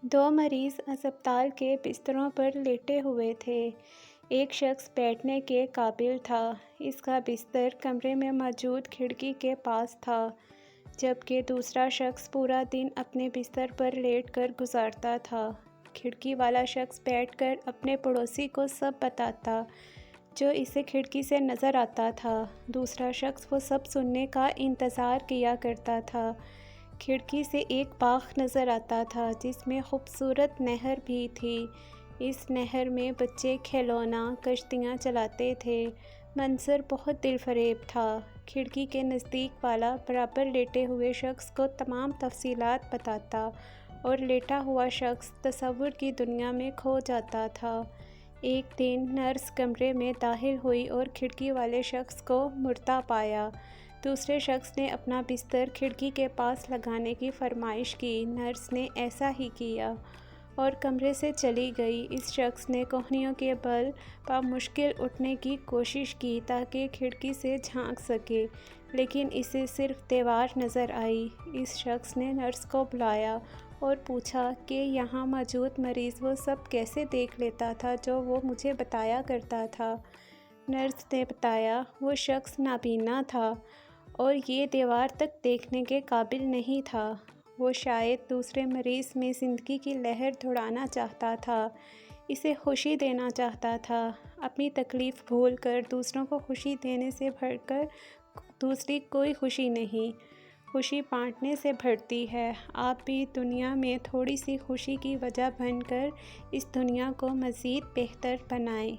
دو مریض اسپتال کے بستروں پر لیٹے ہوئے تھے۔ ایک شخص بیٹھنے کے قابل تھا۔ اس کا بستر کمرے میں موجود کھڑکی کے پاس تھا، جبکہ دوسرا شخص پورا دن اپنے بستر پر لیٹ کر گزارتا تھا۔ کھڑکی والا شخص بیٹھ کر اپنے پڑوسی کو سب بتاتا جو اسے کھڑکی سے نظر آتا تھا۔ دوسرا شخص وہ سب سننے کا انتظار کیا کرتا تھا۔ کھڑکی سے ایک باغ نظر آتا تھا جس میں خوبصورت نہر بھی تھی۔ اس نہر میں بچے کھلونا کشتیاں چلاتے تھے۔ منظر بہت دل فریب تھا۔ کھڑکی کے نزدیک والا برابر لیٹے ہوئے شخص کو تمام تفصیلات بتاتا اور لیٹا ہوا شخص تصور کی دنیا میں کھو جاتا تھا۔ ایک دن نرس کمرے میں داخل ہوئی اور کھڑکی والے شخص کو مردہ پایا۔ دوسرے شخص نے اپنا بستر کھڑکی کے پاس لگانے کی فرمائش کی۔ نرس نے ایسا ہی کیا اور کمرے سے چلی گئی۔ اس شخص نے کوہنیوں کے بل بمشکل اٹھنے کی کوشش کی تاکہ کھڑکی سے جھانک سکے، لیکن اسے صرف دیوار نظر آئی۔ اس شخص نے نرس کو بلایا اور پوچھا کہ یہاں موجود مریض وہ سب کیسے دیکھ لیتا تھا جو وہ مجھے بتایا کرتا تھا۔ نرس نے بتایا وہ شخص نابینا تھا اور یہ دیوار تک دیکھنے کے قابل نہیں تھا۔ وہ شاید دوسرے مریض میں زندگی کی لہر دوڑانا چاہتا تھا، اسے خوشی دینا چاہتا تھا۔ اپنی تکلیف بھول کر دوسروں کو خوشی دینے سے بڑھ کر دوسری کوئی خوشی نہیں۔ خوشی بانٹنے سے بڑھتی ہے۔ آپ بھی دنیا میں تھوڑی سی خوشی کی وجہ بن کر اس دنیا کو مزید بہتر بنائیں۔